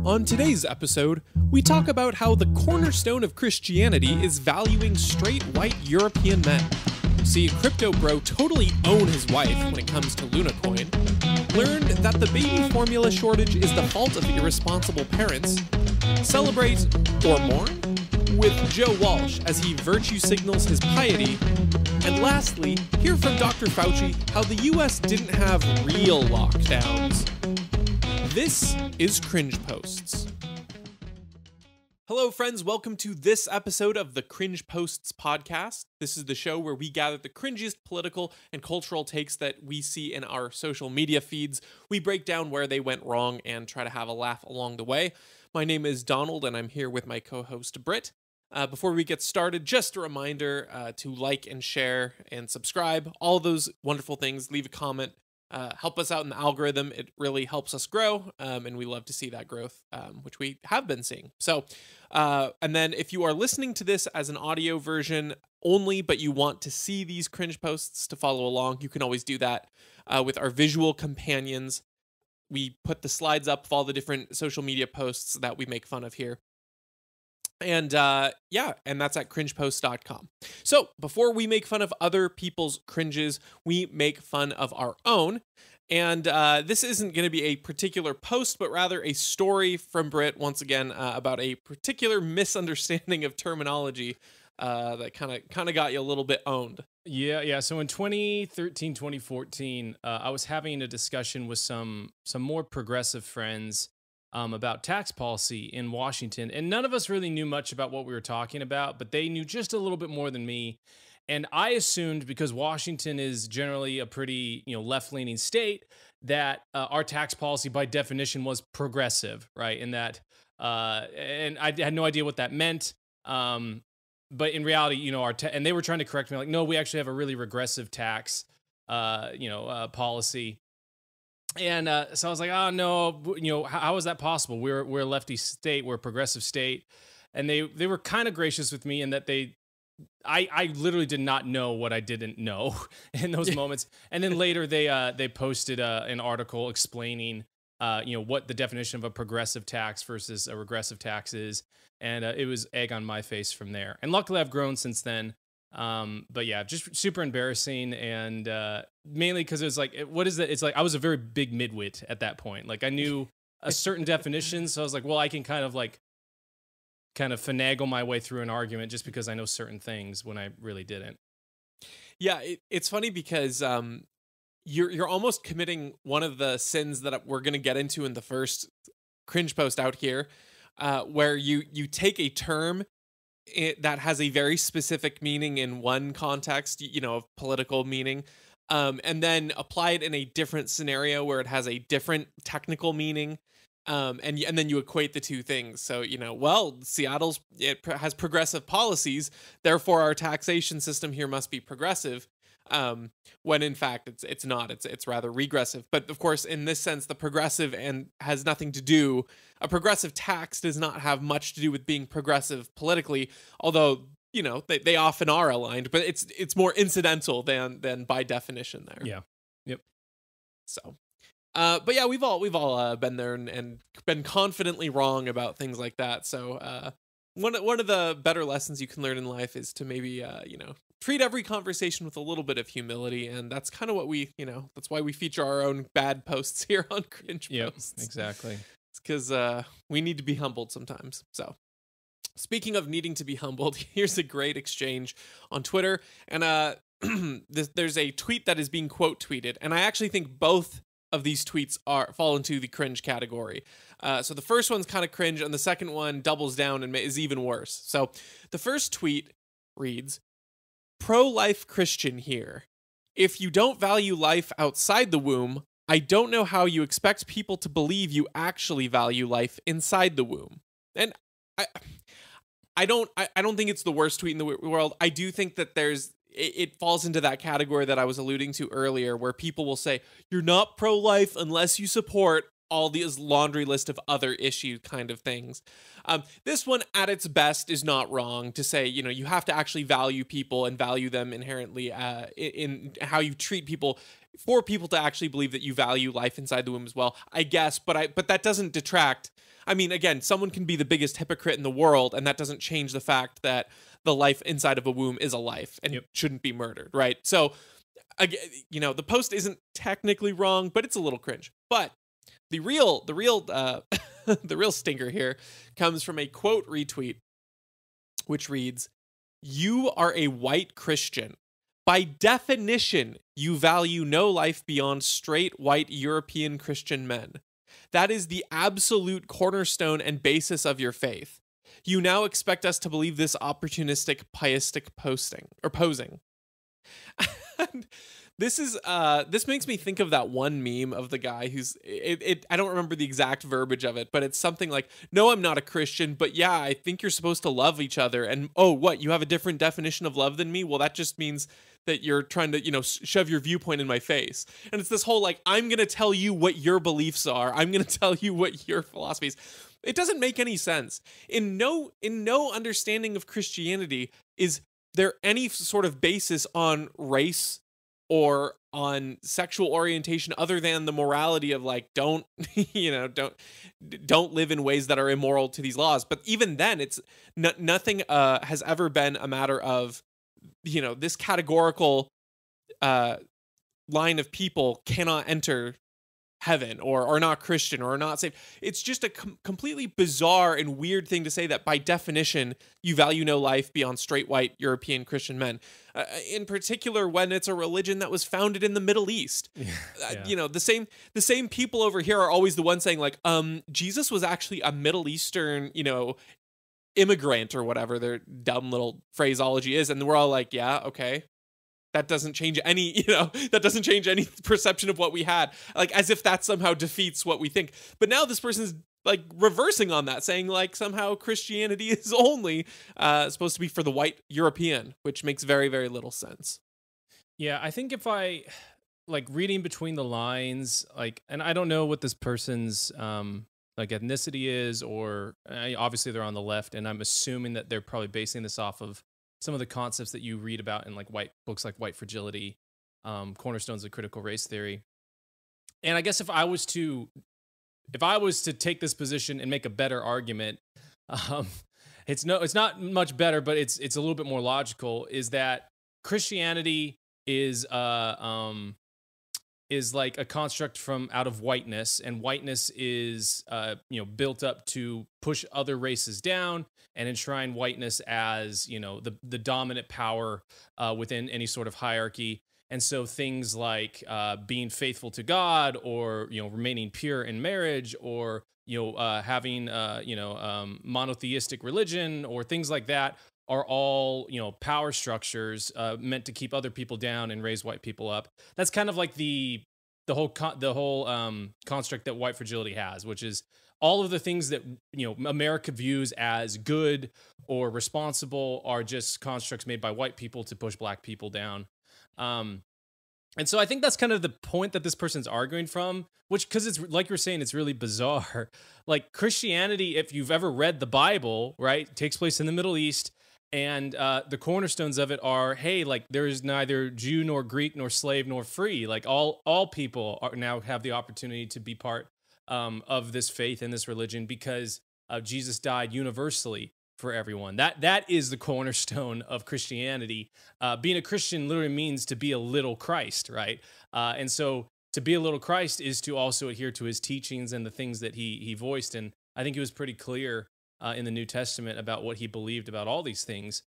On today's episode, we talk about how the cornerstone of Christianity is valuing straight white European men. See a crypto bro totally own his wife when it comes to Luna Coin. Learned that the baby formula shortage is the fault of irresponsible parents. Celebrate, or mourn, with Joe Walsh as he virtue signals his piety. And lastly, hear from Dr. Fauci how the US didn't have real lockdowns. This is Cringe Posts. Hello, friends. Welcome to this episode of the Cringe Posts podcast. This is the show where we gather the cringiest political and cultural takes that we see in our social media feeds. We break down where they went wrong and try to have a laugh along the way. My name is Donald, and I'm here with my co-host, Britt. Before we get started, just a reminder to like and share and subscribe. All those wonderful things. Leave a comment. Help us out in the algorithm. It really helps us grow, and we love to see that growth, which we have been seeing. So, and then if you are listening to this as an audio version only, but you want to see these cringe posts to follow along, you can always do that with our visual companions. We put the slides up of all the different social media posts that we make fun of here. And and that's at cringepost.com. So before we make fun of other people's cringes, we make fun of our own. And this isn't going to be a particular post, but rather a story from Britt, once again, about a particular misunderstanding of terminology that kind of got you a little bit owned. Yeah. So in 2013, 2014, I was having a discussion with some more progressive friends about tax policy in Washington. And none of us really knew much about what we were talking about, but they knew just a little bit more than me. And I assumed, because Washington is generally a pretty, left-leaning state, that our tax policy by definition was progressive, right? And that, and I had no idea what that meant. But in reality, and they were trying to correct me, like, no, we actually have a really regressive tax, policy. And so I was like, oh no, how is that possible? We're a lefty state, we're a progressive state. And they were kind of gracious with me in that I literally did not know what I didn't know in those moments. And then later they posted an article explaining what the definition of a progressive tax versus a regressive tax is. And it was egg on my face from there. And luckily I've grown since then. But yeah, just super embarrassing. And mainly because it was like, what is it? It's like I was a very big midwit at that point. Like I knew a certain definition. So I was like, well, I can kind of finagle my way through an argument just because I know certain things when I really didn't. Yeah, it's funny because you're almost committing one of the sins that we're going to get into in the first cringe post out here, where you take a term that has a very specific meaning in one context, of political meaning, and then apply it in a different scenario where it has a different technical meaning. And then you equate the two things. So, it has progressive policies, therefore our taxation system here must be progressive. When in fact it's not. It's rather regressive. But of course, in this sense, the progressive and has nothing to do. A progressive tax does not have much to do with being progressive politically, although they often are aligned. But it's more incidental than by definition there. Yeah. Yep. So. But yeah, we've all been there and been confidently wrong about things like that. So one of the better lessons you can learn in life is to maybe treat every conversation with a little bit of humility, and that's kind of what that's why we feature our own bad posts here on Cringe Posts. Exactly. It's because we need to be humbled sometimes. So speaking of needing to be humbled, here's a great exchange on Twitter, and there's a tweet that is being quote tweeted, and I actually think both of these tweets fall into the cringe category. So the first one's kind of cringe, and the second one doubles down and is even worse. So the first tweet reads, "Pro-life Christian here. If you don't value life outside the womb, I don't know how you expect people to believe you actually value life inside the womb." And I don't think it's the worst tweet in the world. I do think that it falls into that category that I was alluding to earlier, where people will say, you're not pro-life unless you support all these laundry list of other issue kind of things. This one at its best is not wrong to say, you know, you have to actually value people and value them inherently in how you treat people, for people to actually believe that you value life inside the womb as well, I guess. But that doesn't detract. I mean, again, someone can be the biggest hypocrite in the world, and that doesn't change the fact that the life inside of a womb is a life and shouldn't be murdered, right? So, again, you know, the post isn't technically wrong, but it's a little cringe. But the real the real stinker here comes from a quote retweet, which reads, "You are a white Christian. By definition, you value no life beyond straight white European Christian men. That is the absolute cornerstone and basis of your faith. You now expect us to believe this opportunistic pietistic posing." This makes me think of that one meme of the guy who's I don't remember the exact verbiage of it, but it's something like, "No, I'm not a Christian, but yeah, I think you're supposed to love each other. And oh, what, you have a different definition of love than me? Well, that just means that you're trying to, you know, shove your viewpoint in my face." And it's this whole like, I'm going to tell you what your beliefs are. I'm going to tell you what your philosophy is. It doesn't make any sense. In no understanding of Christianity is there any sort of basis on race or on sexual orientation other than the morality of like, don't live in ways that are immoral to these laws. But even then, it's nothing has ever been a matter of, you know, this categorical line of people cannot enter heaven or are not Christian or are not saved. It's just a completely bizarre and weird thing to say that by definition you value no life beyond straight white European Christian men, in particular when it's a religion that was founded in the Middle East. You know, the same people over here are always the ones saying like, Jesus was actually a Middle Eastern, you know, immigrant or whatever their dumb little phraseology is, and we're all like, yeah, okay. That doesn't change any, you know, that doesn't change any perception of what we had, like as if that somehow defeats what we think. But now this person's like reversing on that, saying like somehow Christianity is only supposed to be for the white European, which makes very, very little sense. Yeah, I think if I like reading between the lines, like, and I don't know what this person's like ethnicity is, or obviously they're on the left, and I'm assuming that they're probably basing this off of some of the concepts that you read about in like white books like White Fragility, Cornerstones of Critical Race Theory. And I guess if I was to take this position and make a better argument, it's not much better, but it's a little bit more logical, is that Christianity is like a construct from out of whiteness, and whiteness is you know, built up to push other races down and enshrine whiteness as, you know, the dominant power within any sort of hierarchy. And so things like being faithful to God, or, you know, remaining pure in marriage, or, you know, having monotheistic religion, or things like that, are all, you know, power structures meant to keep other people down and raise white people up. That's kind of like the whole construct that White Fragility has, which is all of the things that, you know, America views as good or responsible are just constructs made by white people to push black people down. And so I think that's kind of the point that this person's arguing from, which, because it's like you're saying, it's really bizarre. Like Christianity, if you've ever read the Bible, right, takes place in the Middle East. And the cornerstones of it are, hey, like there is neither Jew nor Greek nor slave nor free. Like all people now have the opportunity to be part of this faith and this religion, because Jesus died universally for everyone. That is the cornerstone of Christianity. Being a Christian literally means to be a little Christ, right? And so to be a little Christ is to also adhere to his teachings and the things that he voiced. And I think he was pretty clear in the New Testament about what he believed about all these things.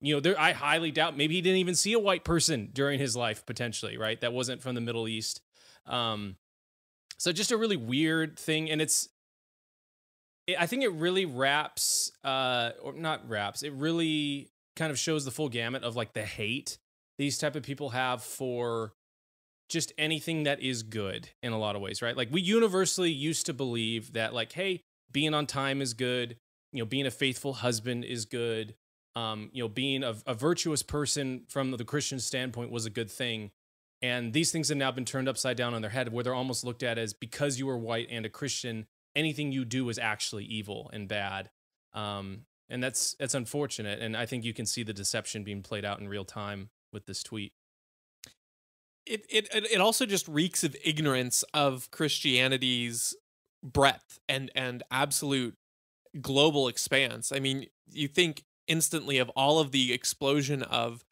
You know, I highly doubt, maybe he didn't even see a white person during his life, potentially, right? That wasn't from the Middle East. So just a really weird thing. And I think it really it really kind of shows the full gamut of like the hate these type of people have for just anything that is good in a lot of ways, right? Like we universally used to believe that like, hey, being on time is good. You know, being a faithful husband is good. You know, being a virtuous person from the Christian standpoint was a good thing. And these things have now been turned upside down on their head, where they're almost looked at as, because you are white and a Christian, anything you do is actually evil and bad. And that's unfortunate. And I think you can see the deception being played out in real time with this tweet. It also just reeks of ignorance of Christianity's breadth and absolute global expanse. I mean, you think instantly of all of the explosion of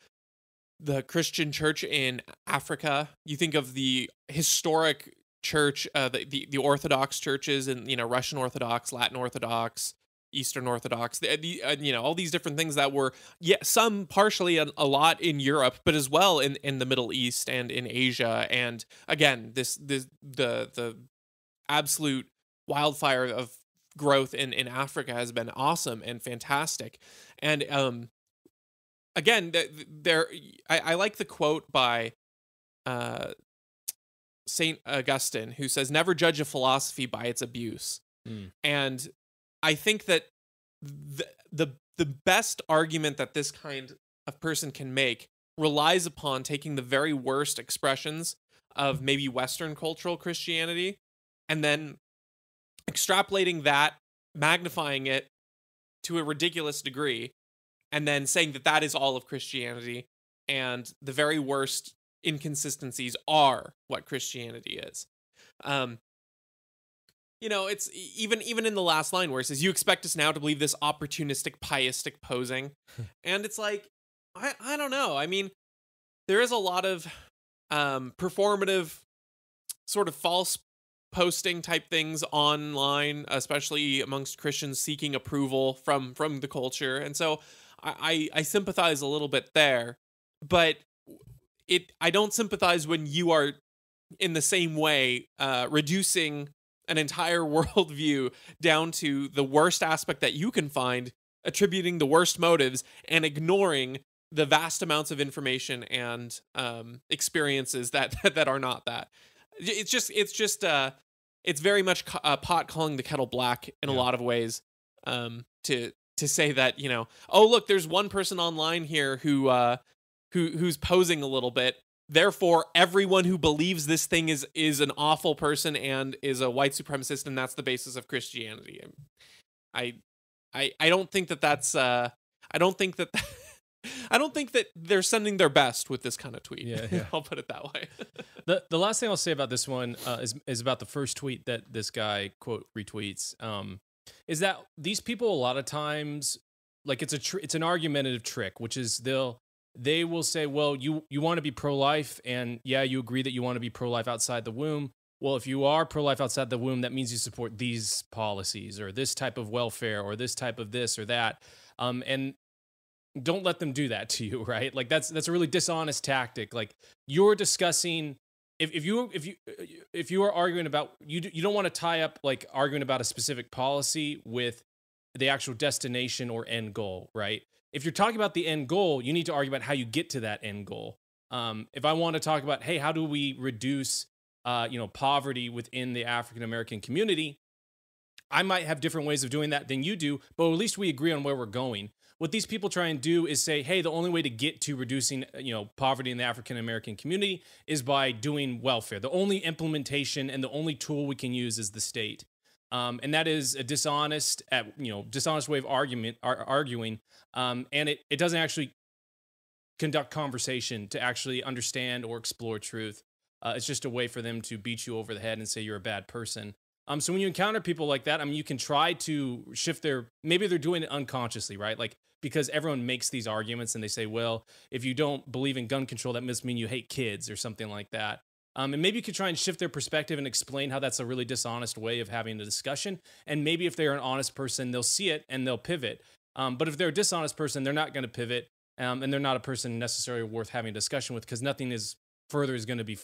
the Christian church in Africa. You think of the historic church, the Orthodox churches, and Russian Orthodox, Latin Orthodox, Eastern Orthodox, all these different things that were, some partially a lot in Europe, but as well in the Middle East and in Asia. And again, the absolute wildfire of growth in Africa has been awesome and fantastic. And again, I like the quote by Saint Augustine, who says, "Never judge a philosophy by its abuse." And I think that the best argument that this kind of person can make relies upon taking the very worst expressions of maybe Western cultural Christianity and then extrapolating that, magnifying it to a ridiculous degree, and then saying that that is all of Christianity, and the very worst inconsistencies are what Christianity is. It's even in the last line where it says, "You expect us now to believe this opportunistic, pietistic posing." And it's like, I don't know. I mean, there is a lot of performative sort of false posting type things online, especially amongst Christians seeking approval from the culture. And so I sympathize a little bit there, but I don't sympathize when you are in the same way reducing an entire worldview down to the worst aspect that you can find, attributing the worst motives, and ignoring the vast amounts of information and experiences that are not that. It's very much pot calling the kettle black in a lot of ways. To say that, oh look, there's one person online here who's posing a little bit. Therefore, everyone who believes this thing is an awful person and is a white supremacist, and that's the basis of Christianity. I don't think that's I don't think that they're sending their best with this kind of tweet. Yeah. I'll put it that way. The last thing I'll say about this one is about the first tweet that this guy quote retweets. Is that these people a lot of times, like, it's an argumentative trick, which is they will say, well, you want to be pro-life, and you agree that you want to be pro-life outside the womb. Well, if you are pro-life outside the womb, that means you support these policies or this type of welfare or this type of this or that. And don't let them do that to you, right? Like that's a really dishonest tactic. Like, you're discussing, if you are arguing about, you don't want to tie up like arguing about a specific policy with the actual destination or end goal, right? If you're talking about the end goal, you need to argue about how you get to that end goal. If I want to talk about, hey, how do we reduce, poverty within the African American community, I might have different ways of doing that than you do, but at least we agree on where we're going. What these people try and do is say, hey, the only way to get to reducing, poverty in the African American community is by doing welfare. The only implementation and the only tool we can use is the state. And that is a dishonest way of arguing. And it doesn't actually conduct conversation to actually understand or explore truth. It's just a way for them to beat you over the head and say you're a bad person. So when you encounter people like that, I mean, you can try to shift maybe they're doing it unconsciously, right? Like, because everyone makes these arguments and they say, well, if you don't believe in gun control, that must mean you hate kids or something like that. And maybe you could try and shift their perspective and explain how that's a really dishonest way of having a discussion. And maybe if they're an honest person, they'll see it and they'll pivot. But if they're a dishonest person, they're not going to pivot. And they're not a person necessarily worth having a discussion with, because nothing is going to be,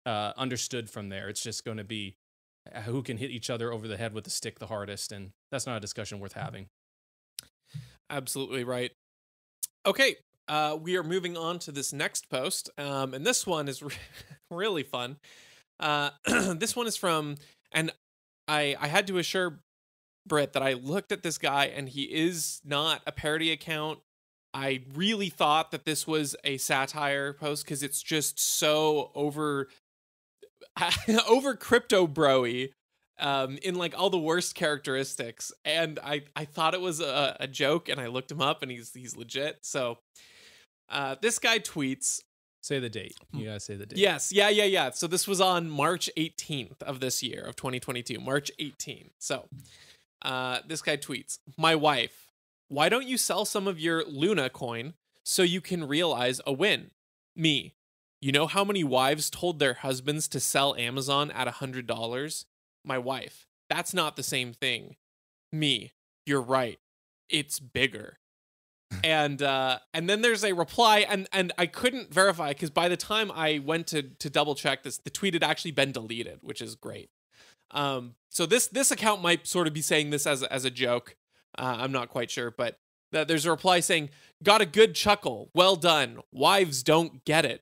understood from there. It's just going to be who can hit each other over the head with the stick the hardest. And that's not a discussion worth having. Absolutely right. Okay. We are moving on to this next post, and this one is really fun. This one is from, and I had to assure Britt that I looked at this guy, and he is not a parody account. I really thought that this was a satire post because it's just so over crypto broy, in like all the worst characteristics. And I thought it was a joke, and I looked him up, and he's legit. So this guy tweets. Say the date. You gotta say the date. Yes. Yeah. So this was on March 18th of this year of 2022, March 18th. So this guy tweets, "My wife, why don't you sell some of your Luna coin so you can realize a win? Me, you know how many wives told their husbands to sell Amazon at $100? My wife, that's not the same thing. Me, you're right. It's bigger." And then there's a reply, and I couldn't verify because by the time I went to double check this, the tweet had actually been deleted, which is great. So this account might sort of be saying this as a joke. I'm not quite sure, but there's a reply saying, "Got a good chuckle. Well done. Wives don't get it."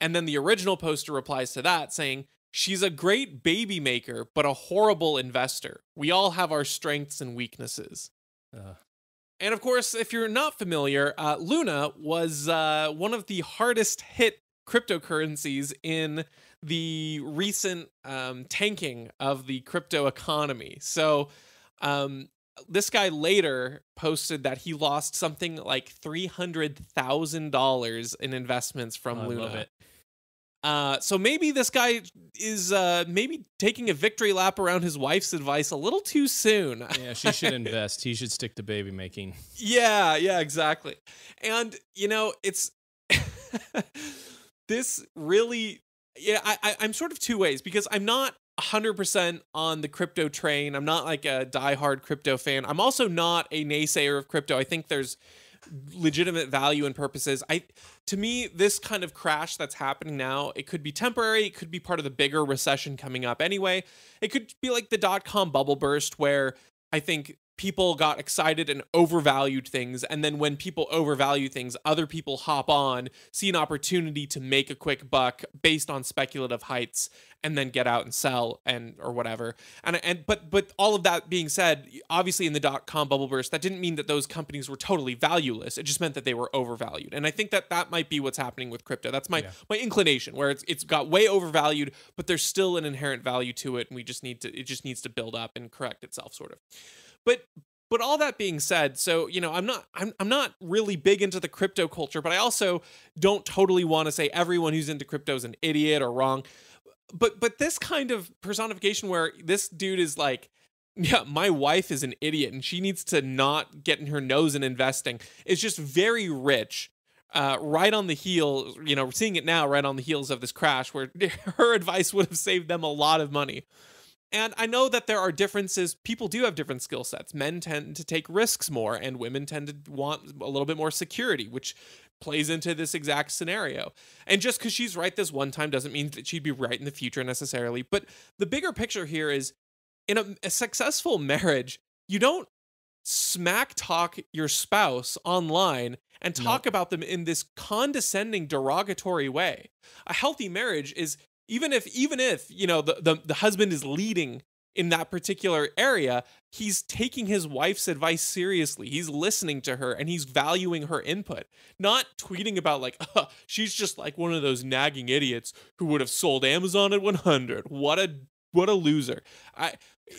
And then the original poster replies to that saying, "She's a great baby maker, but a horrible investor. We all have our strengths and weaknesses." And of course, if you're not familiar, Luna was one of the hardest hit cryptocurrencies in the recent tanking of the crypto economy. So this guy later posted that he lost something like $300,000 in investments from Luna. Love it. So maybe this guy is maybe taking a victory lap around his wife's advice a little too soon. Yeah, she should invest. He should stick to baby making. Yeah, exactly. And it's this really, I'm sort of two ways because I'm not 100% on the crypto train. I'm not like a diehard crypto fan. I'm also not a naysayer of crypto. I think there's legitimate value and purposes. To me, this kind of crash that's happening now, it could be temporary. It could be part of the bigger recession coming up anyway. It could be like the .com bubble burst where I think people got excited and overvalued things. And then when people overvalue things, other people hop on, see an opportunity to make a quick buck based on speculative heights, and then get out and sell or whatever. But all of that being said, obviously in the .com bubble burst, that didn't mean that those companies were totally valueless. It just meant that they were overvalued. And I think that might be what's happening with crypto. That's my inclination, where it's got way overvalued, but there's still an inherent value to it, and it just needs to build up and correct itself, sort of. But all that being said, so I'm not really big into the crypto culture, but I also don't totally want to say everyone who's into crypto is an idiot or wrong. But this kind of personification where this dude is like, yeah, my wife is an idiot and she needs to not get in her nose in investing, is just very rich. Right on the heel, we're seeing it now right on the heels of this crash where her advice would have saved them a lot of money. And I know that there are differences. People do have different skill sets. Men tend to take risks more, and women tend to want a little bit more security, which plays into this exact scenario. And just because she's right this one time doesn't mean that she'd be right in the future necessarily. But the bigger picture here is, in a successful marriage, you don't smack talk your spouse online and talk about them in this condescending, derogatory way. A healthy marriage is, even if the husband is leading in that particular area, he's taking his wife's advice seriously. He's listening to her and he's valuing her input, not tweeting about like, she's just like one of those nagging idiots who would have sold Amazon at 100. What a loser.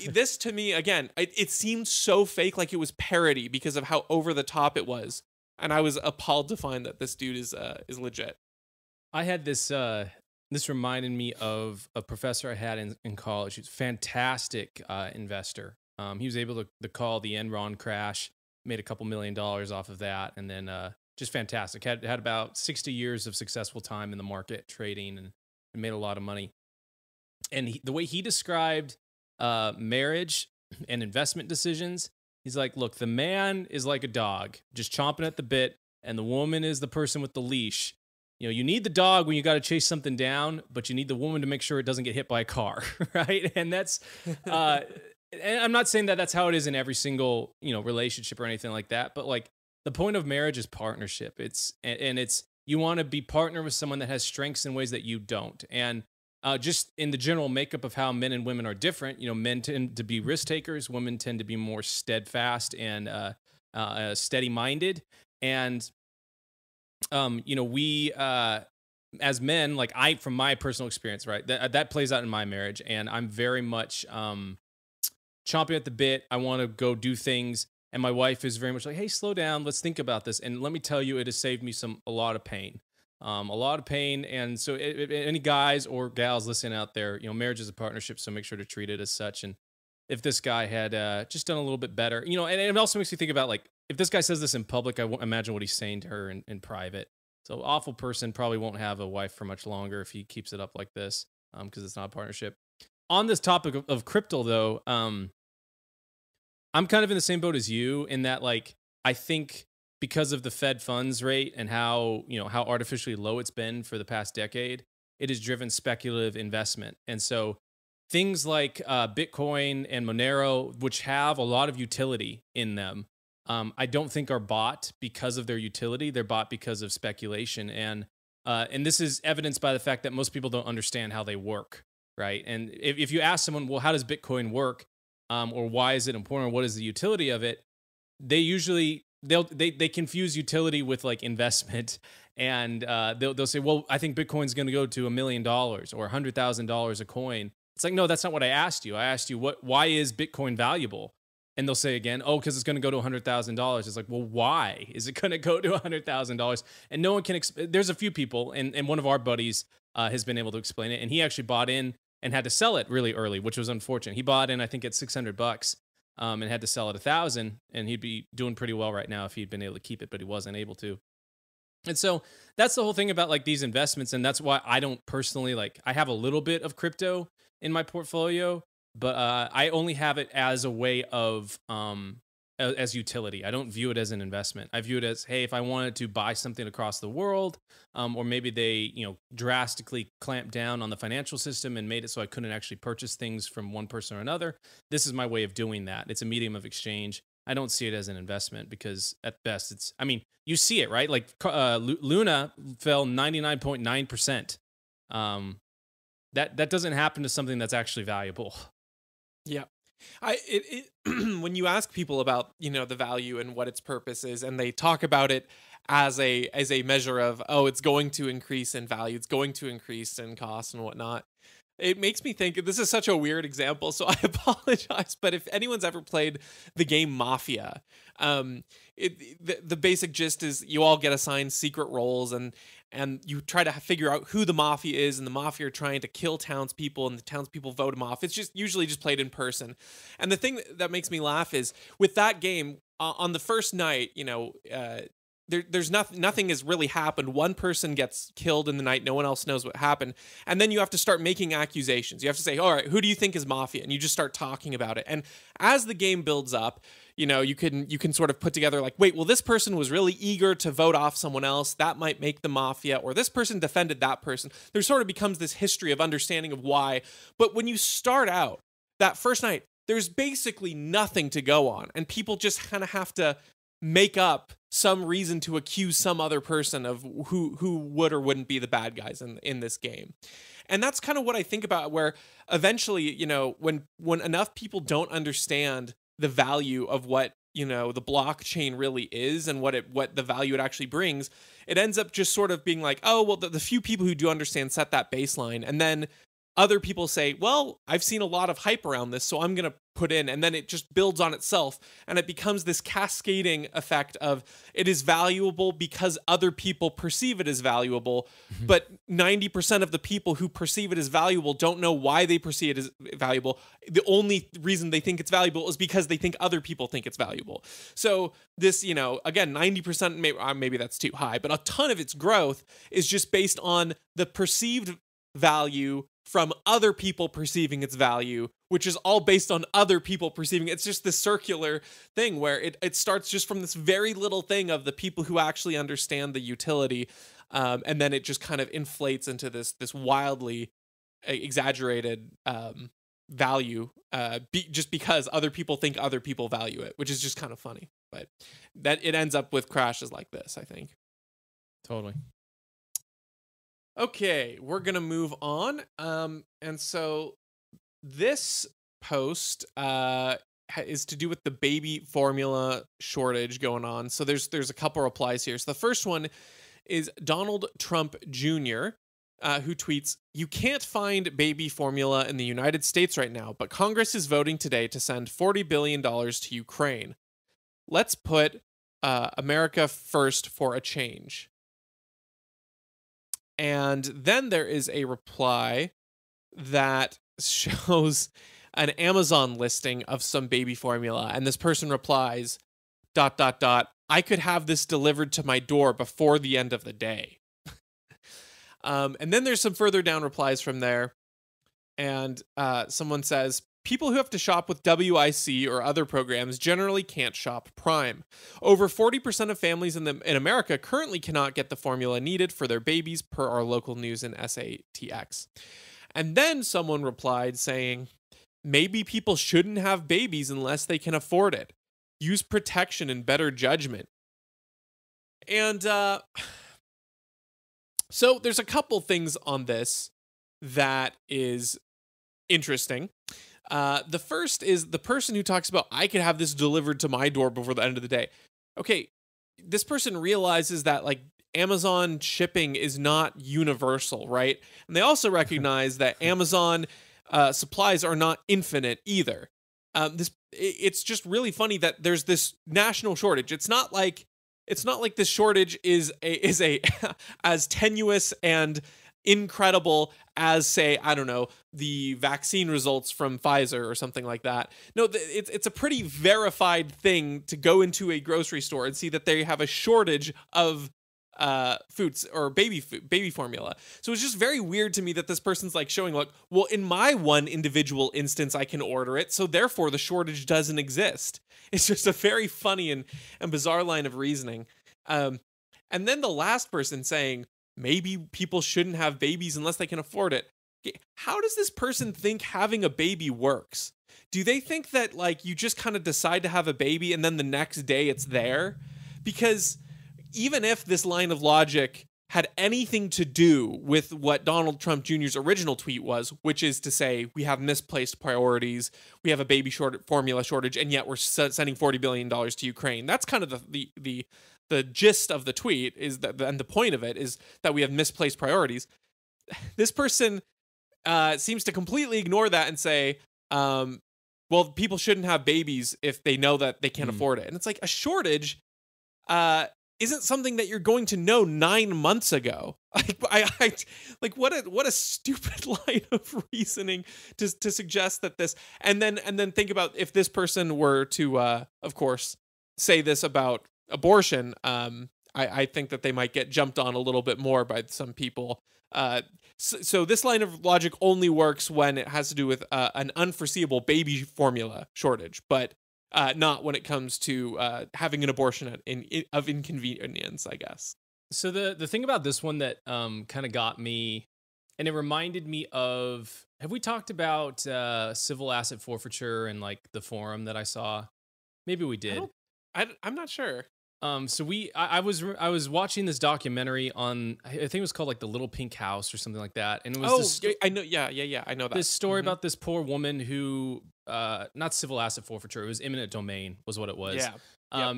This to me, again, it seemed so fake, like it was parody because of how over the top it was. And I was appalled to find that this dude is legit. I had this, this reminded me of a professor I had in college. He's a fantastic investor. He was able to call the Enron crash, made a couple $1 million off of that, and then just fantastic. Had about 60 years of successful time in the market trading and made a lot of money. And the way he described marriage and investment decisions, he's like, look, the man is like a dog, just chomping at the bit, and the woman is the person with the leash. You need the dog when you got to chase something down, but you need the woman to make sure it doesn't get hit by a car, right? And that's, and I'm not saying that that's how it is in every single, relationship or anything like that, but like the point of marriage is partnership. It's you want to be partner with someone that has strengths in ways that you don't. And just in the general makeup of how men and women are different, men tend to be risk takers, women tend to be more steadfast and steady-minded. And we as men, like from my personal experience, right, that plays out in my marriage, and I'm very much chomping at the bit. I want to go do things, and my wife is very much like, "Hey, slow down. Let's think about this." And let me tell you, it has saved me a lot of pain, a lot of pain. And so, any guys or gals listening out there, marriage is a partnership, so make sure to treat it as such. And if this guy had just done a little bit better, and it also makes me think about, like, if this guy says this in public, imagine what he's saying to her in private. So, awful person, probably won't have a wife for much longer if he keeps it up like this, because it's not a partnership. On this topic of crypto, though, I'm kind of in the same boat as you in that, like, I think because of the Fed funds rate and how artificially low it's been for the past decade, it has driven speculative investment. And so things like Bitcoin and Monero, which have a lot of utility in them, I don't think are bought because of their utility. They're bought because of speculation. And this is evidenced by the fact that most people don't understand how they work, right? And if you ask someone, well, how does Bitcoin work? Or why is it important? Or what is the utility of it? They usually they confuse utility with, like, investment, and they'll say, well, I think Bitcoin's going to go to $1 million or $100,000 a coin. It's like, no, that's not what I asked you. I asked you why is Bitcoin valuable? And they'll say again, oh, because it's going to go to $100,000. It's like, well, why is it going to go to $100,000? And no one can. There's a few people, and one of our buddies has been able to explain it, and he actually bought in and had to sell it really early, which was unfortunate. He bought in, I think, at $600, and had to sell it $1,000, and he'd be doing pretty well right now if he'd been able to keep it, but he wasn't able to. And so that's the whole thing about, like, these investments, and that's why I don't personally, like, I have a little bit of crypto in my portfolio, but I only have it as a way of as utility. I don't view it as an investment. I view it as, hey, if I wanted to buy something across the world, or maybe they drastically clamped down on the financial system and made it so I couldn't actually purchase things from one person or another, this is my way of doing that. It's a medium of exchange. I don't see it as an investment because at best you see it, right? Like Luna fell 99.9%. That doesn't happen to something that's actually valuable. Yeah. When you ask people about, the value and what its purpose is, and they talk about it as a measure of, oh, it's going to increase in value, it's going to increase in cost and whatnot, it makes me think, this is such a weird example, so I apologize, but if anyone's ever played the game Mafia, the basic gist is you all get assigned secret roles, and you try to figure out who the mafia is, and the mafia are trying to kill townspeople, and the townspeople vote them off. It's just usually just played in person. And the thing that makes me laugh is with that game, on the first night, there's nothing has really happened. One person gets killed in the night. No one else knows what happened. And then you have to start making accusations. You have to say, all right, who do you think is mafia? And you just start talking about it. And as the game builds up, you can sort of put together, like, wait, well, this person was really eager to vote off someone else. That might make the mafia, or this person defended that person. There sort of becomes this history of understanding of why. But when you start out that first night, there's basically nothing to go on. And people just kind of have to make up some reason to accuse some other person of who would or wouldn't be the bad guys in this game. And that's kind of what I think about, where eventually, when enough people don't understand the value of what, the blockchain really is and what the value it actually brings, it ends up just sort of being like, oh, well, the few people who do understand set that baseline. And then other people say, well, I've seen a lot of hype around this, so I'm going to put in, and then it just builds on itself, and it becomes this cascading effect of it is valuable because other people perceive it as valuable, but 90% of the people who perceive it as valuable don't know why they perceive it as valuable. The only reason they think it's valuable is because they think other people think it's valuable. So this, again, 90%, maybe that's too high, but a ton of its growth is just based on the perceived value from other people perceiving its value, which is all based on other people perceiving it. It's just this circular thing where it starts just from this very little thing of the people who actually understand the utility, and then it just kind of inflates into this wildly exaggerated value, just because other people think other people value it, which is just kind of funny. But that it ends up with crashes like this, I think. Totally. Okay, we're going to move on. And so this post is to do with the baby formula shortage going on. So there's a couple replies here. So the first one is Donald Trump Jr., who tweets, "You can't find baby formula in the United States right now, but Congress is voting today to send $40 billion to Ukraine. Let's put America first for a change." And then there is a reply that shows an Amazon listing of some baby formula. And this person replies, ... I could have this delivered to my door before the end of the day. And then there's some further down replies from there. And someone says, people who have to shop with WIC or other programs generally can't shop Prime. Over 40% of families in America currently cannot get the formula needed for their babies, per our local news in SATX. And then someone replied saying, maybe people shouldn't have babies unless they can afford it. Use protection and better judgment. And so there's a couple things on this that is interesting. The first is the person who talks about, I could have this delivered to my door before the end of the day. Okay, this person realizes that like Amazon shipping is not universal, right? And they also recognize that Amazon supplies are not infinite either. It's just really funny that there's this national shortage. It's not like this shortage is a as tenuous and incredible as, say, I don't know, the vaccine results from Pfizer or something like that. No, it's a pretty verified thing to go into a grocery store and see that they have a shortage of foods or baby formula. So it's just very weird to me that this person's like showing, like, well, in my one individual instance, I can order it, so therefore the shortage doesn't exist. It's just a very funny and bizarre line of reasoning. And then the last person saying, maybe people shouldn't have babies unless they can afford it. How does this person think having a baby works? Do they think that like you just kind of decide to have a baby and then the next day it's there? Because even if this line of logic had anything to do with what Donald Trump Jr.'s original tweet was, which is to say we have misplaced priorities, we have a baby formula shortage, and yet we're sending $40 billion to Ukraine. That's kind of the gist of the tweet, is that, and the point of it is that we have misplaced priorities. This person seems to completely ignore that and say, well, people shouldn't have babies if they know that they can't afford it. And it's like a shortage isn't something that you're going to know 9 months ago. Like what a stupid line of reasoning to suggest that this, and then think about if this person were to, of course, say this about abortion. I think that they might get jumped on a little bit more by some people. So this line of logic only works when it has to do with an unforeseeable baby formula shortage, but not when it comes to having an abortion of inconvenience, I guess. So the thing about this one that kind of got me, and it reminded me of, have we talked about civil asset forfeiture and like the forum that I saw? Maybe we did. I'm not sure. So I was watching this documentary on, I think it was called like The Little Pink House or something like that. And it was I know. Yeah. I know that. This story about this poor woman who, not civil asset forfeiture, it was eminent domain was what it was. Yeah.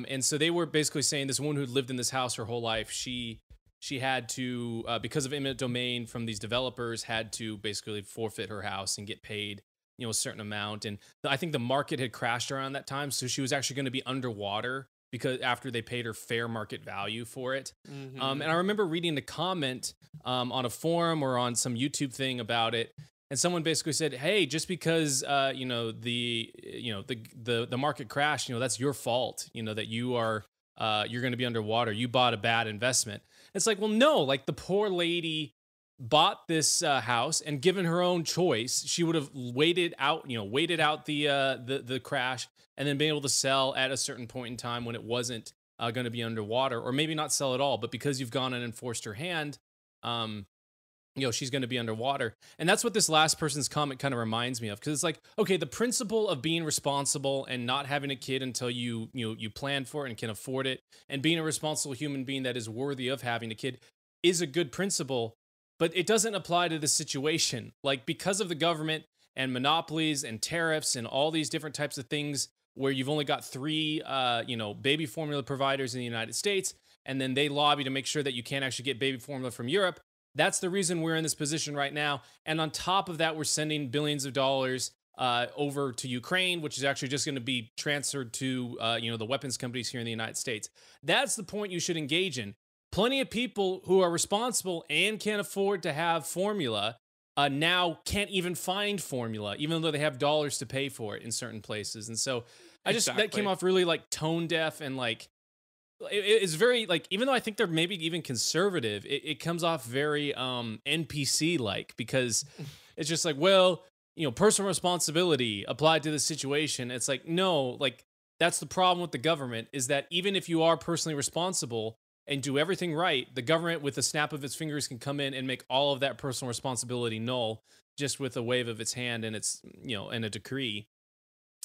And so they were basically saying this woman who lived in this house her whole life, she had to, because of eminent domain from these developers, had to basically forfeit her house and get paid, a certain amount. And I think the market had crashed around that time. So she was actually going to be underwater because after they paid her fair market value for it. Mm-hmm. And I remember reading a comment on a forum or on some YouTube thing about it. And someone basically said, hey, just because, the market crashed, that's your fault, that you're going to be underwater. You bought a bad investment. It's like, well, no, like the poor lady bought this house, and given her own choice, she would have waited out the crash and then been able to sell at a certain point in time when it wasn't going to be underwater, or maybe not sell at all. But because you've gone in and forced her hand, she's going to be underwater. And that's what this last person's comment kind of reminds me of. Because it's like, okay, the principle of being responsible and not having a kid until you plan for it and can afford it, and being a responsible human being that is worthy of having a kid, is a good principle. But it doesn't apply to this situation. Like, because of the government and monopolies and tariffs and all these different types of things where you've only got three, baby formula providers in the United States, and then they lobby to make sure that you can't actually get baby formula from Europe. That's the reason we're in this position right now. And on top of that, we're sending billions of dollars over to Ukraine, which is actually just going to be transferred to the weapons companies here in the United States. That's the point you should engage in. Plenty of people who are responsible and can't afford to have formula now can't even find formula, even though they have dollars to pay for it in certain places. And so that came off really like tone deaf, and like it's very like, even though I think they're maybe even conservative, it comes off very NPC like, because it's just like, well, personal responsibility applied to the situation. It's like, no, like that's the problem with the government, is that even if you are personally responsible and do everything right, the government with a snap of its fingers can come in and make all of that personal responsibility null just with a wave of its hand and its, and a decree.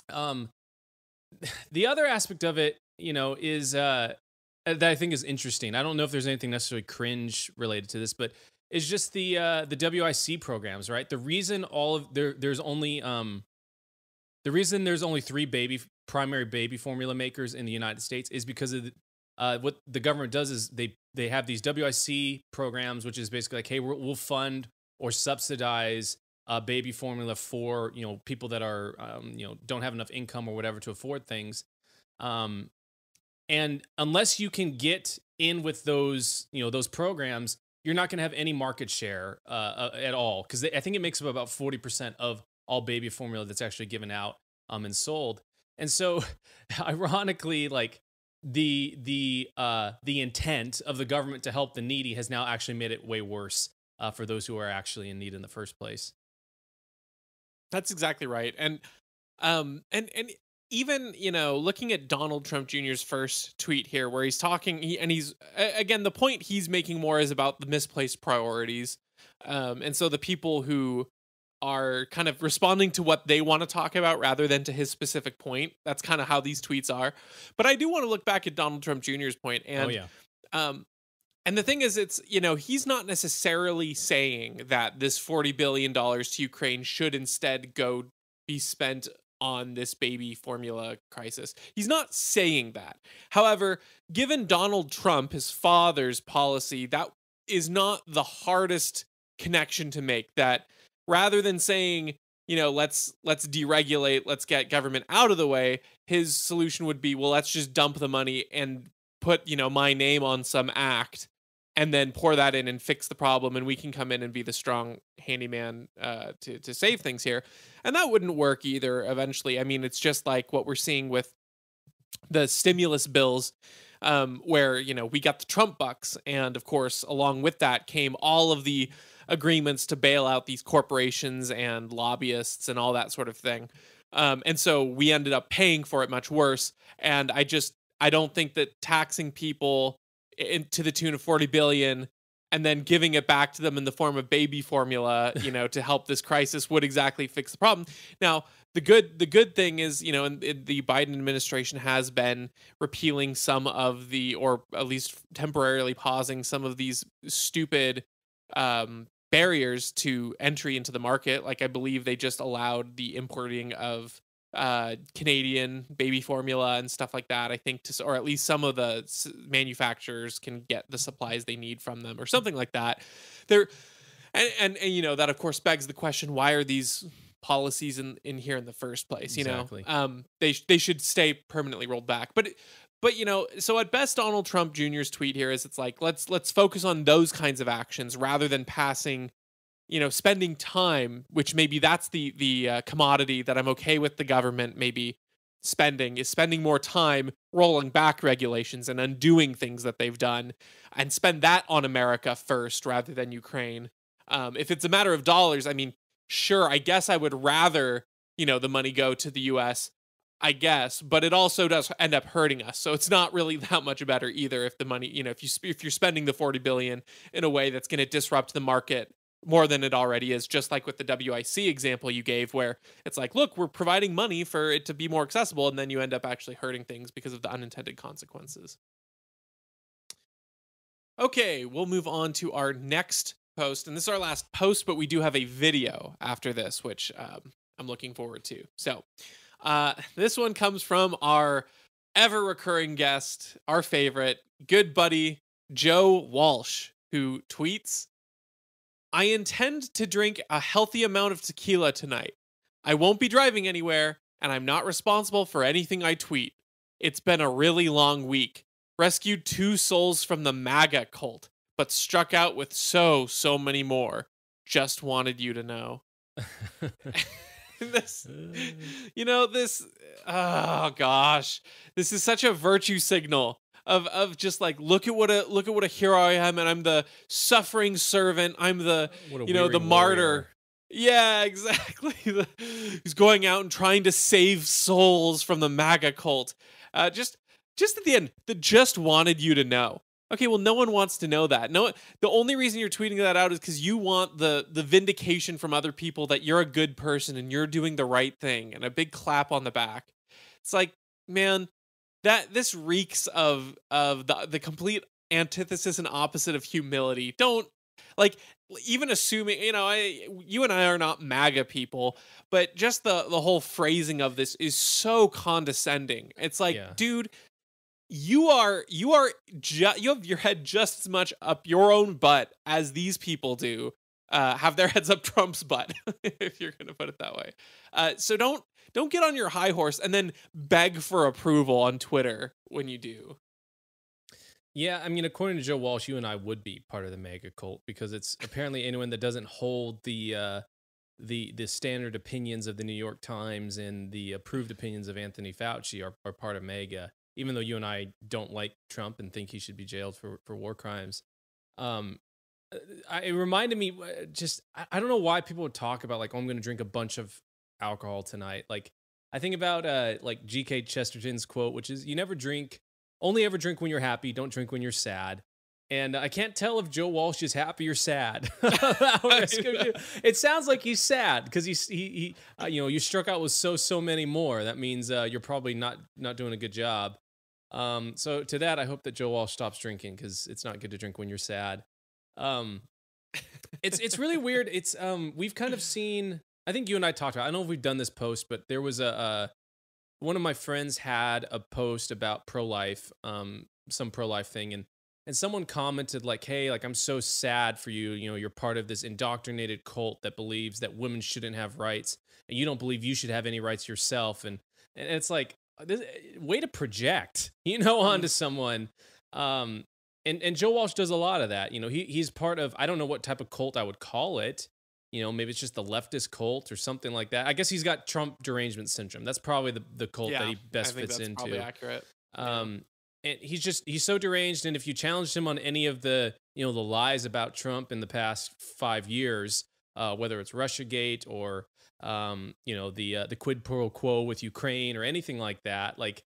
The other aspect of it, is that I think is interesting. I don't know if there's anything necessarily cringe related to this, but it's just the WIC programs, right? The reason there's only three primary baby formula makers in the United States is because of what the government does is they have these WIC programs, which is basically like, hey, we'll fund or subsidize baby formula for people that are don't have enough income or whatever to afford things, and unless you can get in with those those programs, you're not going to have any market share at all, because I think it makes up about 40% of all baby formula that's actually given out and sold. And so, ironically, like the intent of the government to help the needy has now actually made it way worse for those who are actually in need in the first place. That's exactly right. And even, looking at Donald Trump Jr.'s first tweet here, where he's talking, he's again, the point he's making more is about the misplaced priorities. And so the people who are kind of responding to what they want to talk about rather than to his specific point. That's kind of how these tweets are. But I do want to look back at Donald Trump Jr.'s point. And, and the thing is, it's, he's not necessarily saying that this $40 billion to Ukraine should instead go be spent on this baby formula crisis. He's not saying that. However, given Donald Trump, his father's policy, that is not the hardest connection to make, that rather than saying, let's deregulate, let's get government out of the way, his solution would be, well, let's just dump the money and put, my name on some act and then pour that in and fix the problem, and we can come in and be the strong handyman to save things here. And that wouldn't work either eventually. I mean, it's just like what we're seeing with the stimulus bills, where, we got the Trump bucks, and of course, along with that came all of the agreements to bail out these corporations and lobbyists and all that sort of thing. And so we ended up paying for it much worse. And I don't think that taxing people to the tune of 40 billion and then giving it back to them in the form of baby formula, to help this crisis would exactly fix the problem. Now, the good thing is, the Biden administration has been repealing some of or at least temporarily pausing some of these stupid barriers to entry into the market. Like, I believe they just allowed the importing of Canadian baby formula and stuff like that, I think, or at least some of the manufacturers can get the supplies they need from them or something like that. And that of course begs the question, why are these policies in here in the first place? Exactly. They should stay permanently rolled back. But so at best, Donald Trump Jr.'s tweet here is, it's like, let's focus on those kinds of actions rather than passing, spending time, which maybe that's the commodity that I'm okay with the government maybe spending more time rolling back regulations and undoing things that they've done, and spend that on America first rather than Ukraine. If it's a matter of dollars, I mean, sure, I guess I would rather, the money go to the US, I guess, but it also does end up hurting us. So it's not really that much better either if the money, if you're spending the 40 billion in a way that's going to disrupt the market more than it already is, just like with the WIC example you gave, where it's like, look, we're providing money for it to be more accessible, and then you end up actually hurting things because of the unintended consequences. Okay, we'll move on to our next post, and this is our last post, but we do have a video after this, which I'm looking forward to. So, this one comes from our ever recurring guest, our favorite, good buddy, Joe Walsh, who tweets, I intend to drink a healthy amount of tequila tonight. I won't be driving anywhere, and I'm not responsible for anything I tweet. It's been a really long week. Rescued 2 souls from the MAGA cult, but struck out with so many more. Just wanted you to know. This, this, oh gosh, this is such a virtue signal of just like, look at what a hero I am, and I'm the suffering servant. I'm the, the martyr. Warrior. Yeah, exactly. He's going out and trying to save souls from the MAGA cult. Just at the end, the just wanted you to know. Okay, well, no one wants to know that. No, the only reason you're tweeting that out is because you want the vindication from other people that you're a good person and you're doing the right thing, and a big clap on the back. It's like, man, this reeks of the complete antithesis and opposite of humility. Don't, like, even assuming, you and I are not MAGA people, but just the whole phrasing of this is so condescending. It's like, Yeah. dude, you have your head just as much up your own butt as these people do have their heads up Trump's butt, if you're going to put it that way. So don't get on your high horse and then beg for approval on Twitter when you do. Yeah, I mean, according to Joe Walsh, you and I would be part of the MAGA cult, because it's apparently anyone that doesn't hold the standard opinions of the New York Times and the approved opinions of Anthony Fauci are part of MAGA. Even though you and I don't like Trump and think he should be jailed for war crimes. It reminded me, I don't know why people would talk about, like, oh, I'm going to drink a bunch of alcohol tonight. Like, I think about like G.K. Chesterton's quote, which is, only ever drink when you're happy, don't drink when you're sad. And I can't tell if Joe Walsh is happy or sad. It sounds like he's sad because he you struck out with so many more. That means you're probably not doing a good job. So to that, I hope that Joe Walsh stops drinking, because it's not good to drink when you're sad. It's really weird. It's we've kind of seen, I think you and I talked about, I don't know if we've done this post, but there was one of my friends had a post about pro-life, some pro-life thing, and someone commented like, hey, like, I'm so sad for you. You're part of this indoctrinated cult that believes that women shouldn't have rights, and you don't believe you should have any rights yourself. And it's like, way to project, onto someone. And Joe Walsh does a lot of that. He's part of, I don't know what type of cult I would call it. Maybe it's just the leftist cult or something like that. I guess he's got Trump derangement syndrome. That's probably the cult that he best fits into. Probably accurate. And he's so deranged. And if you challenged him on any of the, the lies about Trump in the past 5 years, whether it's Russiagate or, the quid pro quo with Ukraine or anything like that, like,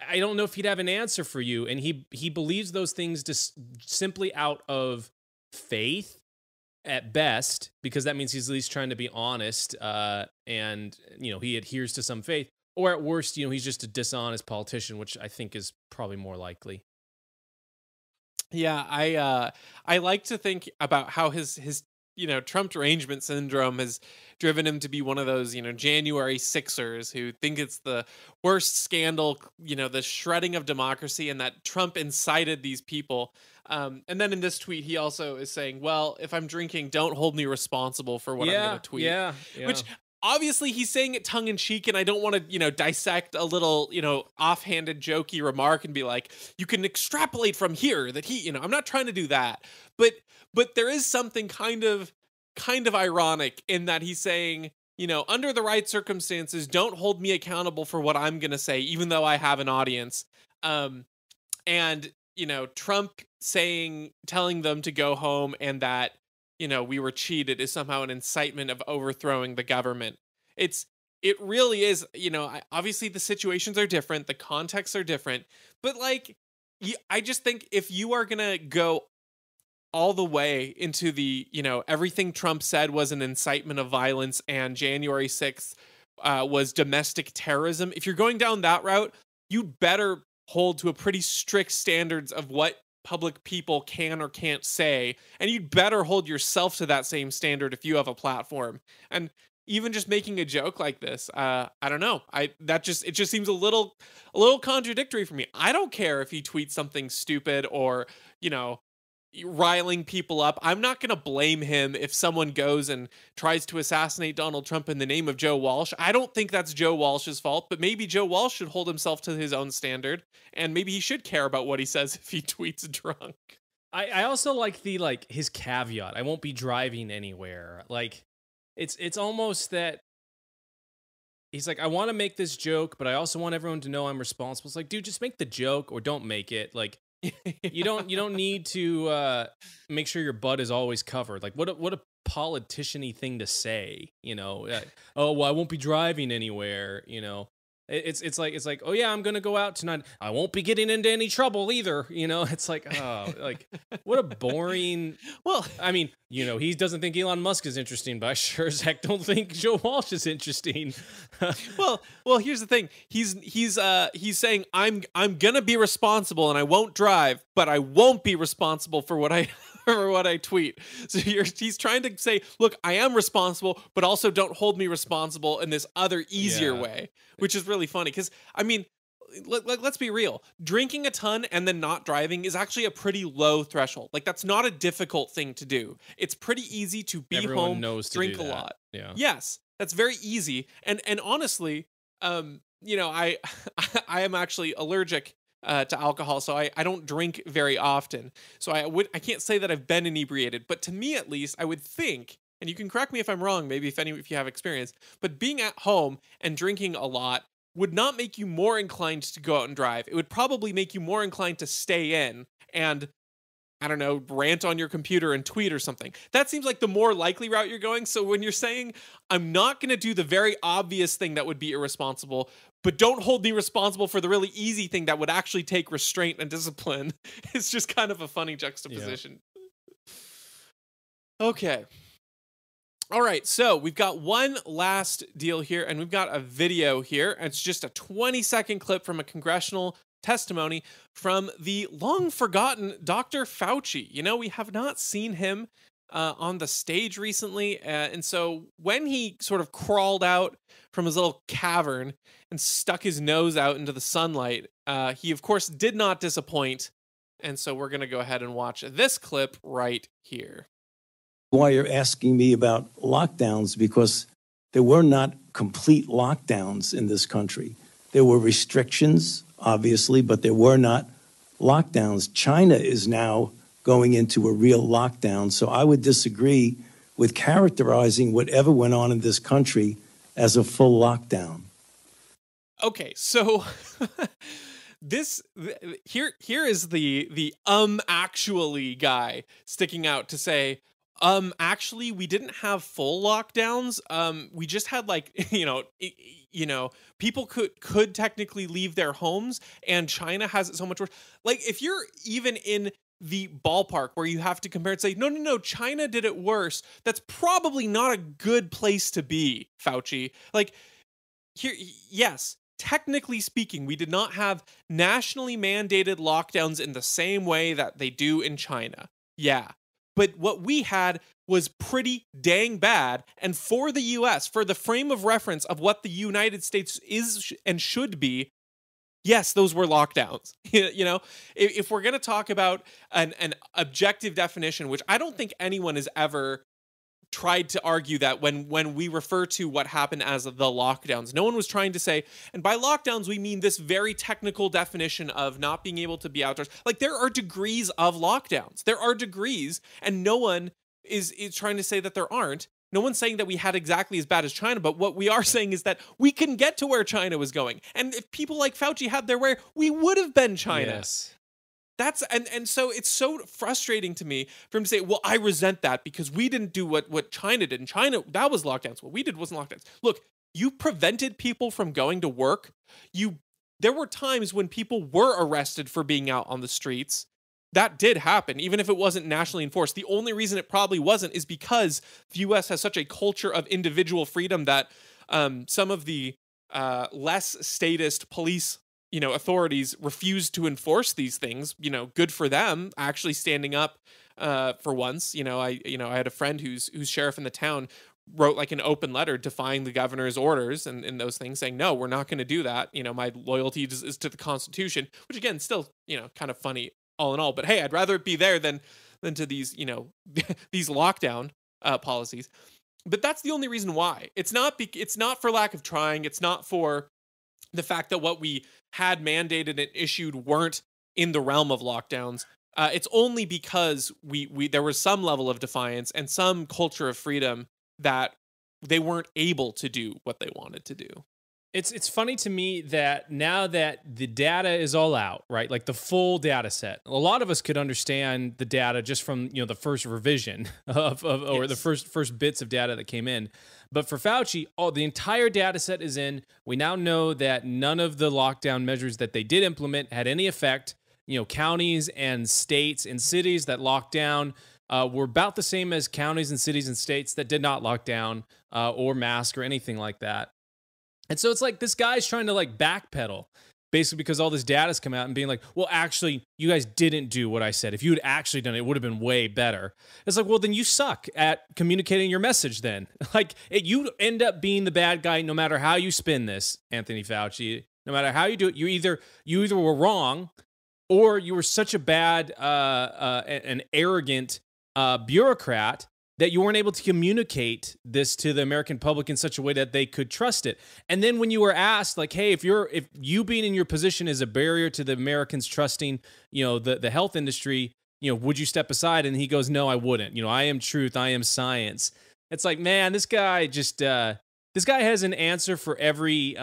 I don't know if he'd have an answer for you. And he believes those things just simply out of faith at best, because that means he's at least trying to be honest, and he adheres to some faith. Or at worst, he's just a dishonest politician, which I think is probably more likely. Yeah, I like to think about how his Trump derangement syndrome has driven him to be one of those, January Sixers who think it's the worst scandal, the shredding of democracy, and that Trump incited these people. And then in this tweet, he also is saying, well, if I'm drinking, don't hold me responsible for what I'm going to tweet. Yeah. Which obviously he's saying it tongue in cheek, and I don't want to, dissect a little, offhanded jokey remark and be like, you can extrapolate from here that he, I'm not trying to do that. But there is something kind of ironic in that he's saying, under the right circumstances, don't hold me accountable for what I'm going to say, even though I have an audience. And, Trump telling them to go home and that, we were cheated is somehow an incitement of overthrowing the government. It really is, obviously the situations are different, the contexts are different, but like, I just think if you are going to go all the way into the, everything Trump said was an incitement of violence and January 6th was domestic terrorism, if you're going down that route, you better hold to a pretty strict standards of what public people can or can't say, and you'd better hold yourself to that same standard if you have a platform. And even just making a joke like this, I don't know. It just seems a little contradictory for me. I don't care if he tweets something stupid or, you know, riling people up. I'm not going to blame him if someone goes and tries to assassinate Donald Trump in the name of Joe Walsh. I don't think that's Joe Walsh's fault, but maybe Joe Walsh should hold himself to his own standard, and maybe he should care about what he says if he tweets drunk. I also like his caveat. I won't be driving anywhere. Like, it's almost that he's like, I want to make this joke, but I also want everyone to know I'm responsible. It's like, dude, just make the joke or don't make it. Like, you don't need to make sure your butt is always covered. Like, what a politician-y thing to say, you know? Oh, well, I won't be driving anywhere, you know? It's like, oh yeah, I'm gonna go out tonight. I won't be getting into any trouble either. You know, it's like, oh, like what a boring. Well, I mean, you know, he doesn't think Elon Musk is interesting, but I sure as heck don't think Joe Walsh is interesting. well, here's the thing. He's saying I'm gonna be responsible and I won't drive, but I won't be responsible for what I tweet. So he's trying to say, look, I am responsible, but also don't hold me responsible in this other easier way, which is really funny. Because, I mean, let's be real. Drinking a ton and then not driving is actually a pretty low threshold. Like, that's not a difficult thing to do. It's pretty easy to be home, drink a lot. Yeah. Yes, that's very easy. And honestly, you know, I am actually allergic to alcohol, so I don't drink very often. So I can't say that I've been inebriated, but to me at least, I would think, and you can correct me if I'm wrong, maybe if you have experience, but being at home and drinking a lot would not make you more inclined to go out and drive. It would probably make you more inclined to stay in and, I don't know, rant on your computer and tweet or something. That seems like the more likely route you're going. So when you're saying, I'm not going to do the very obvious thing that would be irresponsible, but don't hold me responsible for the really easy thing that would actually take restraint and discipline, it's just kind of a funny juxtaposition. Yeah. Okay. All right, so we've got one last deal here, and we've got a video here. It's just a 20-second clip from a congressional testimony from the long-forgotten Dr. Fauci. You know, we have not seen him on the stage recently, and so when he sort of crawled out from his little cavern and stuck his nose out into the sunlight, he, of course, did not disappoint, and so we're going to go ahead and watch this clip right here. Why you're asking me about lockdowns, because there were not complete lockdowns in this country. There were restrictions, obviously, but there were not lockdowns. China is now going into a real lockdown, so I would disagree with characterizing whatever went on in this country as a full lockdown. Okay, so here is the actually guy sticking out to say, actually, we didn't have full lockdowns. We just had, like, people could technically leave their homes, and China has it so much worse. Like, if you're even in the ballpark where you have to compare and say, no, China did it worse, that's probably not a good place to be, Fauci. Like, here, yes, technically speaking, we did not have nationally mandated lockdowns in the same way that they do in China. Yeah. But what we had was pretty dang bad. And for the US, for the frame of reference of what the United States is and should be, yes, those were lockdowns. You know, if we're going to talk about an objective definition, which I don't think anyone has ever tried to argue that when we refer to what happened as the lockdowns, no one was trying to say, and by lockdowns, we mean this very technical definition of not being able to be outdoors. Like, there are degrees of lockdowns. There are degrees, and no one is trying to say that there aren't. No one's saying that we had exactly as bad as China, but what we are saying is that we can get to where China was going. And if people like Fauci had their way, we would have been China. Yes. That's and so it's so frustrating to me for him to say, well, I resent that because we didn't do what China did. And China, that was lockdowns. What we did wasn't lockdowns. Look, you prevented people from going to work. There were times when people were arrested for being out on the streets. That did happen, even if it wasn't nationally enforced. The only reason it probably wasn't is because the U.S. has such a culture of individual freedom that some of the less statist police authorities refuse to enforce these things. Good for them actually standing up for once. I had a friend who's sheriff in the town wrote like an open letter defying the governor's orders and those things, saying, no, we're not going to do that. You know, my loyalty is to the Constitution, which again, still, you know, kind of funny all in all. But hey, I'd rather it be there than to these, you know, these lockdown policies. But that's the only reason why. It's not for lack of trying. It's not for the fact that what we had mandated and issued weren't in the realm of lockdowns. It's only because there was some level of defiance and some culture of freedom that they weren't able to do what they wanted to do. It's funny to me that now that the data is all out, right? Like the full data set. A lot of us could understand the data just from, you know, the first revision or the first bits of data that came in. But for Fauci, the entire data set is in. We now know that none of the lockdown measures that they did implement had any effect. You know, counties and states and cities that locked down were about the same as counties and cities and states that did not lock down or mask or anything like that. And so it's like this guy's trying to like backpedal basically because all this data's come out and being like, well, actually, you guys didn't do what I said. If you had actually done it, it would have been way better. It's like, well, then you suck at communicating your message then. Like you end up being the bad guy no matter how you spin this, Anthony Fauci. No matter how you do it, you either were wrong or you were such a bad an arrogant bureaucrat that you weren't able to communicate this to the American public in such a way that they could trust it. And then when you were asked, like, hey, if you being in your position is a barrier to the Americans trusting, you know, the health industry, you know, would you step aside? And he goes, no, I wouldn't. You know, I am truth. I am science. It's like, man, this guy just this guy has an answer for every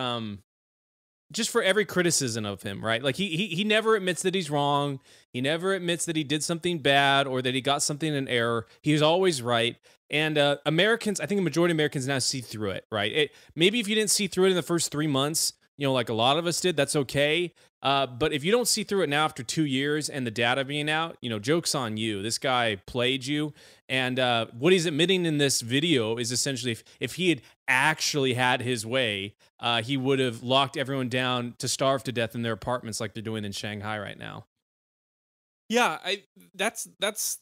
just for every criticism of him, right? Like he never admits that he's wrong. He never admits that he did something bad or that he got something in error. He's always right. And Americans, I think a majority of Americans now see through it, right? Maybe if you didn't see through it in the first 3 months, you know, like a lot of us did, that's okay. But if you don't see through it now after 2 years and the data being out, you know, joke's on you. This guy played you. And what he's admitting in this video is essentially if he had actually had his way, he would have locked everyone down to starve to death in their apartments like they're doing in Shanghai right now. Yeah, that's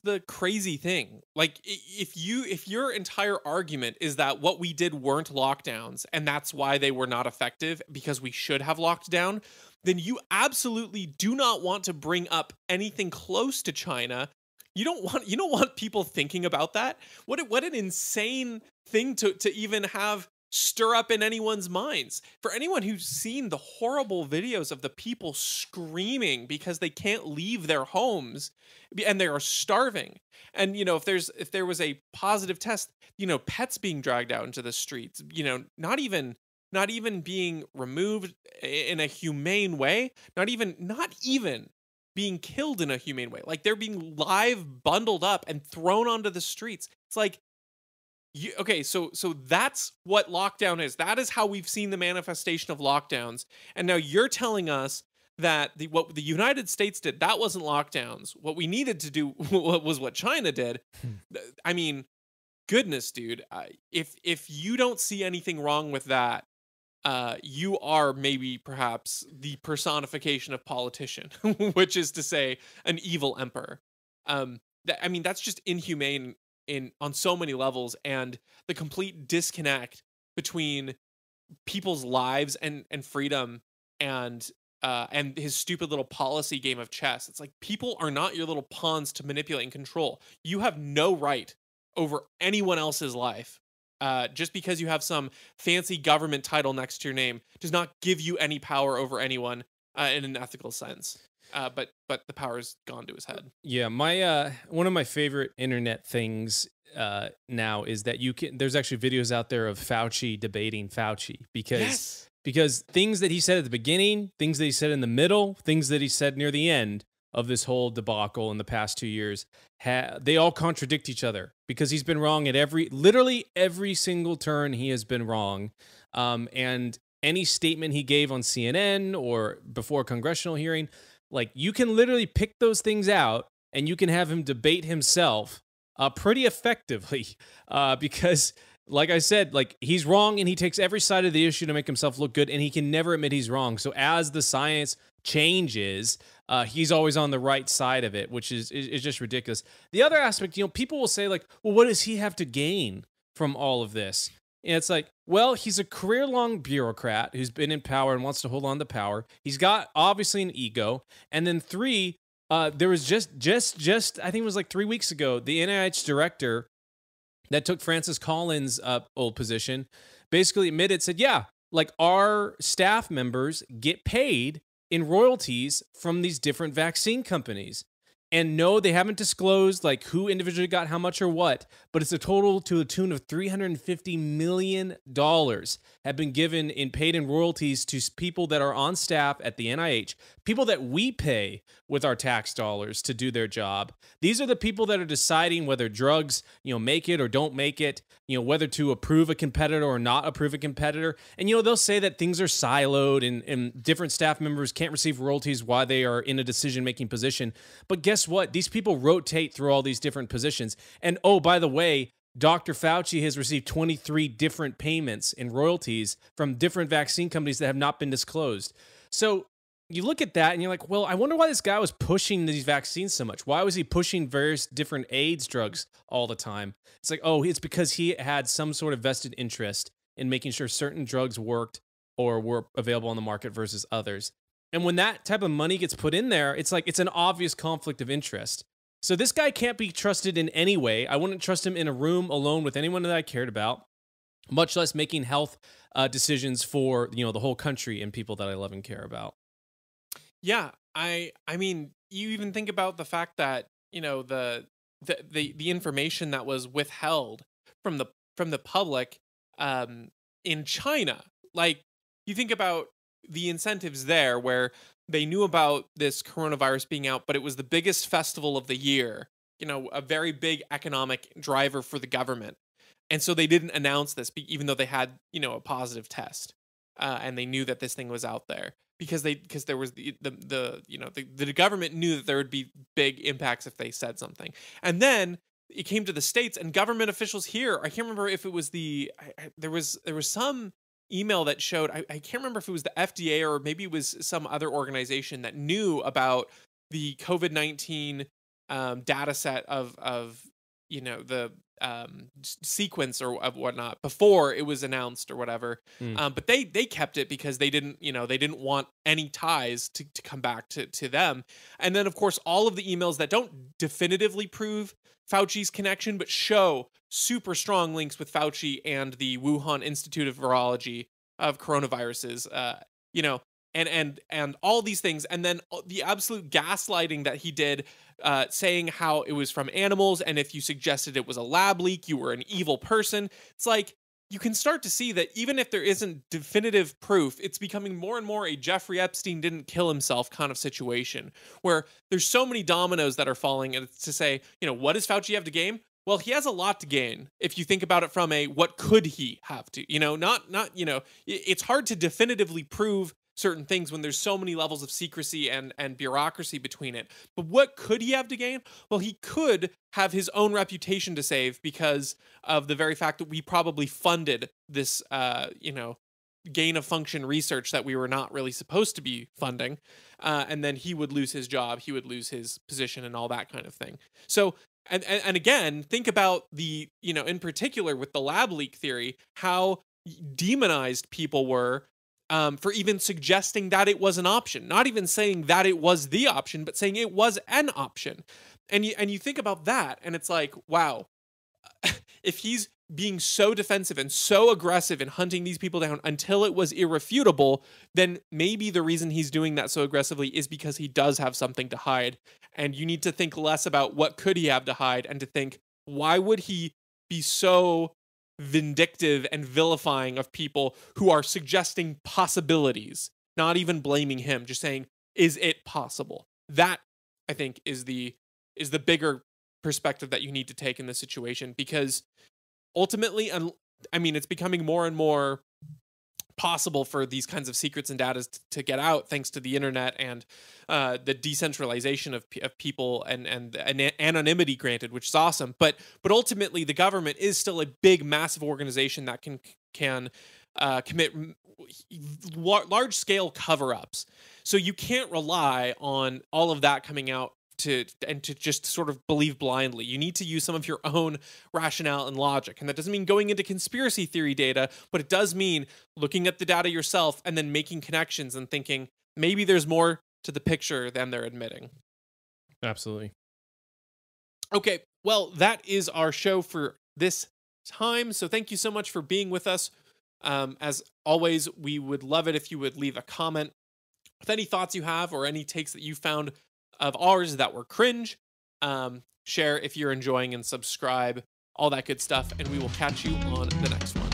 the crazy thing. Like if your entire argument is that what we did weren't lockdowns and that's why they were not effective because we should have locked down, then you absolutely do not want to bring up anything close to China. You don't want people thinking about that. What an insane thing to even have stir up in anyone's minds. For anyone who's seen the horrible videos of the people screaming because they can't leave their homes and they are starving. And, you know, if there was a positive test, you know, pets being dragged out into the streets, you know, not even being removed in a humane way, not even being killed in a humane way. Like they're being live bundled up and thrown onto the streets. It's like, okay, so that's what lockdown is. That is how we've seen the manifestation of lockdowns. And now you're telling us that what the United States did, that wasn't lockdowns. What we needed to do was what China did. I mean, goodness, dude. If you don't see anything wrong with that, you are maybe perhaps the personification of politician, which is to say an evil emperor. I mean, that's just inhumane on so many levels, and the complete disconnect between people's lives and freedom and his stupid little policy game of chess. It's like people are not your little pawns to manipulate and control. You have no right over anyone else's life. Just because you have some fancy government title next to your name does not give you any power over anyone in an ethical sense. But the power's gone to his head. Yeah, my one of my favorite internet things now is that there's actually videos out there of Fauci debating Fauci because things that he said at the beginning, things that he said in the middle, things that he said near the end of this whole debacle in the past 2 years, they all contradict each other because he's been wrong at literally every single turn. He has been wrong, and any statement he gave on CNN or before a congressional hearing. Like, you can literally pick those things out and you can have him debate himself pretty effectively because, like I said, like he's wrong and he takes every side of the issue to make himself look good and he can never admit he's wrong. So as the science changes, he's always on the right side of it, which is just ridiculous. The other aspect, you know, people will say like, well, what does he have to gain from all of this. And it's like, well, he's a career-long bureaucrat who's been in power and wants to hold on to power. He's got obviously an ego. And then 3, there was just I think it was like 3 weeks ago, the NIH director that took Francis Collins' old position basically admitted, said, yeah, like our staff members get paid in royalties from these different vaccine companies. And no, they haven't disclosed like who individually got how much or what, but it's a total to the tune of $350 million have been given in paid in royalties to people that are on staff at the NIH, people that we pay with our tax dollars to do their job. These are the people that are deciding whether drugs, make it or don't make it, whether to approve a competitor or not approve a competitor. And, they'll say that things are siloed and different staff members can't receive royalties while they are in a decision-making position. But guess what? These people rotate through all these different positions. And oh, by the way, Dr. Fauci has received 23 different payments in royalties from different vaccine companies that have not been disclosed. So you look at that and you're like, well, I wonder why this guy was pushing these vaccines so much. Why was he pushing various different AIDS drugs all the time? It's like, oh, it's because he had some sort of vested interest in making sure certain drugs worked or were available on the market versus others. And when that type of money gets put in there, it's like it's an obvious conflict of interest. So this guy can't be trusted in any way. I wouldn't trust him in a room alone with anyone that I cared about, much less making health decisions for the whole country and people that I love and care about. Yeah, I mean, you even think about the fact that the information that was withheld from the public in China. Like, you think about the incentives there, where they knew about this coronavirus being out, but it was the biggest festival of the year, a very big economic driver for the government. And so they didn't announce this, even though they had, a positive test. And they knew that this thing was out there because there was the government knew that there would be big impacts if they said something. And then it came to the States, and government officials here, I can't remember if it was there was some email that showed, I can't remember if it was the FDA or maybe it was some other organization that knew about the COVID-19 data set of the sequence or of whatnot before it was announced or whatever. But they kept it because they didn't want any ties to come back to them. And then of course all of the emails that don't definitively prove Fauci's connection but show super strong links with Fauci and the Wuhan Institute of Virology of coronaviruses, and all these things, and then the absolute gaslighting that he did, saying how it was from animals, and if you suggested it was a lab leak, you were an evil person. It's like, you can start to see that even if there isn't definitive proof, it's becoming more and more a Jeffrey Epstein didn't kill himself kind of situation, where there's so many dominoes that are falling, and it's to say, what does Fauci have to gain? Well, he has a lot to gain if you think about it from a what could he have to, it's hard to definitively prove certain things when there's so many levels of secrecy and bureaucracy between it. But what could he have to gain? Well, he could have his own reputation to save because of the very fact that we probably funded this, gain of function research that we were not really supposed to be funding. And then he would lose his job, he would lose his position and all that kind of thing. So, and again, think about the, in particular with the lab leak theory, how demonized people were for even suggesting that it was an option, not even saying that it was the option, but saying it was an option. And you think about that, and it's like, wow, if he's being so defensive and so aggressive in hunting these people down until it was irrefutable, then maybe the reason he's doing that so aggressively is because he does have something to hide. And you need to think less about what could he have to hide and to think, why would he be so vindictive and vilifying of people who are suggesting possibilities, not even blaming him, just saying, is it possible? That, I think, is the bigger perspective that you need to take in this situation, because ultimately, it's becoming more and more possible for these kinds of secrets and data to get out thanks to the internet and the decentralization of people and anonymity granted, which is awesome. But ultimately, the government is still a big, massive organization that can commit large scale cover-ups. So you can't rely on all of that coming out to just sort of believe blindly. You need to use some of your own rationale and logic. And that doesn't mean going into conspiracy theory data, but it does mean looking at the data yourself and then making connections and thinking maybe there's more to the picture than they're admitting. Absolutely. Okay, well, that is our show for this time. So thank you so much for being with us. As always, we would love it if you would leave a comment with any thoughts you have or any takes that you found of ours that were cringe. Share if you're enjoying and subscribe, all that good stuff. And we will catch you on the next one.